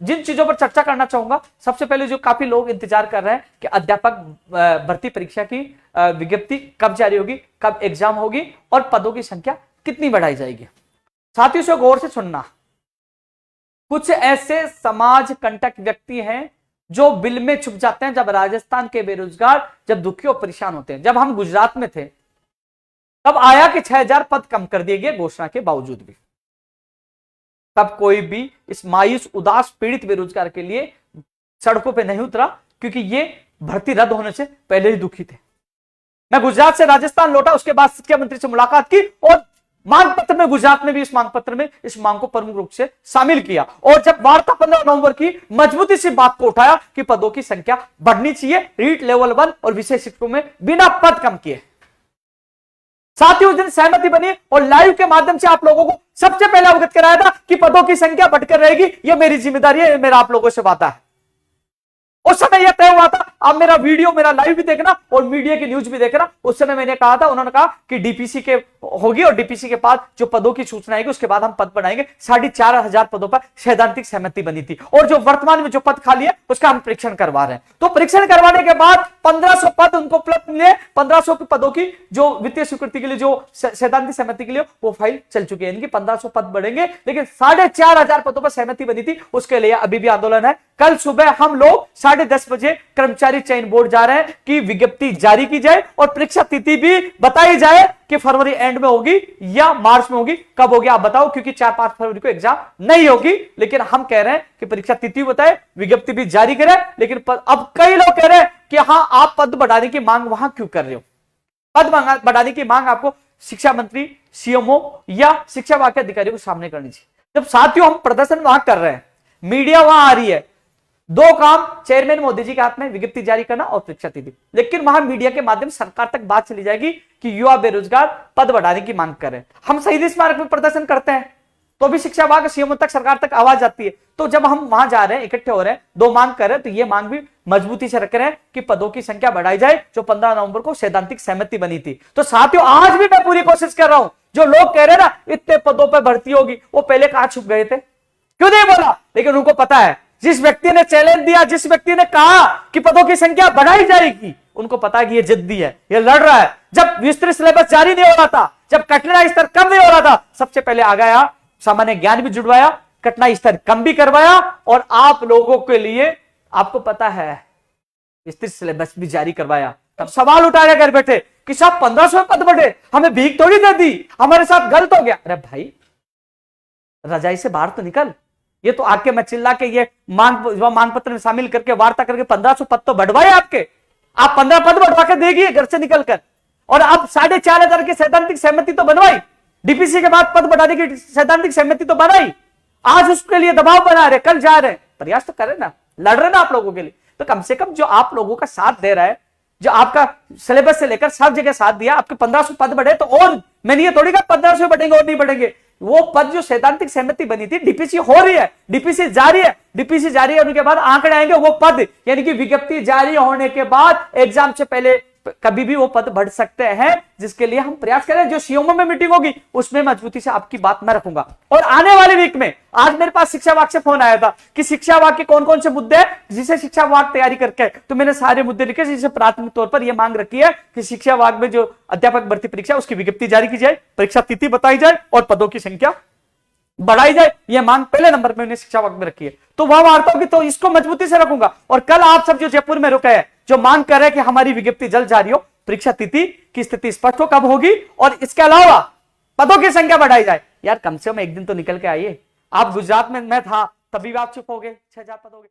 जिन चीजों पर चर्चा करना चाहूंगा, सबसे पहले जो काफी लोग इंतजार कर रहे हैं कि अध्यापक भर्ती परीक्षा की विज्ञप्ति कब जारी होगी, कब एग्जाम होगी और पदों की संख्या कितनी बढ़ाई जाएगी। साथियों से गौर से सुनना, कुछ ऐसे समाज कंटक व्यक्ति हैं जो बिल में छुप जाते हैं जब राजस्थान के बेरोजगार जब दुखी और परेशान होते हैं। जब हम गुजरात में थे तब आया कि 6000 पद कम कर दिए गए घोषणा के बावजूद भी, तब कोई भी इस मायूस उदास पीड़ित बेरोजगार के लिए सड़कों पे नहीं उतरा, क्योंकि ये भर्ती रद्द होने से पहले ही दुखी थे। मैं गुजरात से राजस्थान लौटा, उसके बाद शिक्षा मंत्री से मुलाकात की और मांग पत्र में, गुजरात में भी इस मांग पत्र में इस मांग को प्रमुख रूप से शामिल किया और जब वार्ता 15 नवंबर की मजबूती से बात को उठाया कि पदों की संख्या बढ़नी चाहिए रीट लेवल 1 और विशेष शिक्षकों में बिना पद कम किए। साथ ही उस दिन सहमति बनी और लाइव के माध्यम से आप लोगों को सबसे पहले अवगत कराया था कि पदों की संख्या बढ़कर रहेगी, यह मेरी जिम्मेदारी है, मेरा आप लोगों से वादा है। उस समय यह तय हुआ था। आप मेरा वीडियो, मेरा लाइव भी देखना और मीडिया की न्यूज भी देखना। उस समय मैंने कहा था, उन्होंने कहा कि डीपीसी के होगी और डीपीसी के बाद जो पदों की सूचना आएगी उसके बाद हम पद बनाएंगे। 4500 पदों पर सैद्धांतिक सहमति बनी थी और जो वर्तमान में जो पद खाली है उसका हम परीक्षण करवा रहे हैं। तो परीक्षण करवाने के बाद 1500 पद उनको उपलब्ध मिले। 1500 पदों की जो वित्तीय स्वीकृति के लिए, जो सैद्धांतिक सहमति के लिए वो फाइल चल चुकी है। इनकी 1500 पद बढ़ेंगे, लेकिन 4500 पदों पर सहमति बनी थी, उसके लिए अभी भी आंदोलन है। कल सुबह हम लोग 10:30 बजे कर्मचारी चयन बोर्ड जा रहे हैं कि विज्ञप्ति जारी की जाए और परीक्षा तिथि भी बताई जाए कि फरवरी एंड में होगी या मार्च में होगी। कब होगी आप बताओ, क्योंकि 4-5 फरवरी को एग्जाम नहीं होगी। लेकिन हम कह रहे हैं कि परीक्षा तिथि बताए, विज्ञप्ति भी जारी करें। लेकिन अब कई लोग कह रहे हैं कि हां, आप पद बढ़ाने की मांग वहां क्यों कर रहे हो? पद बढ़ाने की मांग आपको शिक्षा मंत्री, सीएमओ या शिक्षा विभाग के अधिकारियों को सामने करनी चाहिए। जब साथियों हम प्रदर्शन वहां कर रहे हैं, मीडिया वहां आ रही है, दो काम चेयरमैन मोदी जी के हाथ में, विज्ञप्ति जारी करना और परीक्षा तिथि। लेकिन वहां मीडिया के माध्यम से सरकार तक बात चली जाएगी कि युवा बेरोजगार पद बढ़ाने की मांग कर रहे हैं। हम शहीद स्मारक में प्रदर्शन करते हैं तो भी शिक्षा विभाग, सीएम तक, सरकार तक आवाज आती है। तो जब हम वहां जा रहे हैं, इकट्ठे हो रहे हैं, दो मांग कर रहे हैं, तो ये मांग भी मजबूती से रख रहे हैं कि पदों की संख्या बढ़ाई जाए, जो 15 नवंबर को सैद्धांतिक सहमति बनी थी। तो साथियों, आज भी मैं पूरी कोशिश कर रहा हूं। जो लोग कह रहे हैं ना इतने पदों पर भर्ती होगी, वो पहले कहां छुप गए थे, क्यों नहीं बोला? लेकिन उनको पता है, जिस व्यक्ति ने चैलेंज दिया, जिस व्यक्ति ने कहा कि पदों की संख्या बढ़ाई जाएगी, उनको पता है कि ये जिद्दी है, ये लड़ रहा है। जब विस्तृत सिलेबस जारी नहीं हो रहा था, जब कठिनाई स्तर कम नहीं हो रहा था, सबसे पहले आ गया, सामान्य ज्ञान भी जुड़वाया, कठिनाई स्तर कम भी करवाया और आप लोगों के लिए, आपको पता है, विस्तृत सिलेबस भी जारी करवाया। तब सवाल उठाया घर बैठे कि साहब 1500 पद बढ़े, हमें भीख थोड़ी दे दी, हमारे साथ गलत हो गया। अरे भाई, रजाई से बाहर तो निकल। ये तो आके मैं चिल्ला के ये मांग पत्र में शामिल करके वार्ता करके 1500 पद तो बढ़वाए आपके, आप 15 पद बढ़वा के देगी घर से निकलकर। और अब 4500 की सैद्धांतिक सहमति तो बनवाई, डीपीसी के बाद पद बढ़ाने की सैद्धांतिक सहमति तो बनाई, आज उसके लिए दबाव बना रहे, कल जा रहे, प्रयास तो करें ना, लड़ रहे ना आप लोगों के लिए। तो कम से कम जो आप लोगों का साथ दे रहा है, जो आपका सिलेबस से लेकर सब जगह साथ दिया, आपके 1500 पद बढ़े, तो और मैंने ये थोड़ी कहा 1500 बढ़ेंगे और नहीं बढ़ेंगे। वो पद जो सैद्धांतिक सहमति बनी थी, डीपीसी हो रही है, डीपीसी जारी है, डीपीसी जारी है, उनके बाद आंकड़े आएंगे, वो पद यानी कि विज्ञप्ति जारी होने के बाद एग्जाम से पहले कभी भी वो पद बढ़ सकते हैं, जिसके लिए हम प्रयास करें। जो सीएमओ में मीटिंग होगी उसमें मजबूती से आपकी बात मैं रखूंगा। और आने वाले वीक में, आज मेरे पास शिक्षा विभाग से फोन आया था कि शिक्षा विभाग के कौन कौन से मुद्दे हैं जिसे शिक्षा विभाग तैयारी करके, तो मैंने सारे मुद्दे लिखे, जिसे प्राथमिक तौर पर यह मांग रखी है कि शिक्षा विभाग में जो अध्यापक भर्ती परीक्षा उसकी विज्ञप्ति जारी की जाए, परीक्षा तिथि बताई जाए और पदों की संख्या बढ़ाई जाए। यह मांग पहले नंबर पे मैंने शिक्षा विभाग में रखी है। तो वह वार्ता होगी तो इसको मजबूती से रखूंगा। और कल आप सब जो जयपुर में रुके हैं, जो मांग कर रहे हैं कि हमारी विज्ञप्ति जल्द जारी हो, परीक्षा तिथि की स्थिति स्पष्ट हो कब होगी, और इसके अलावा पदों की संख्या बढ़ाई जाए। यार कम से कम एक दिन तो निकल के आइए। आप गुजरात में, मैं था तभी आप चुप हो गए, 6000 पद हो गए।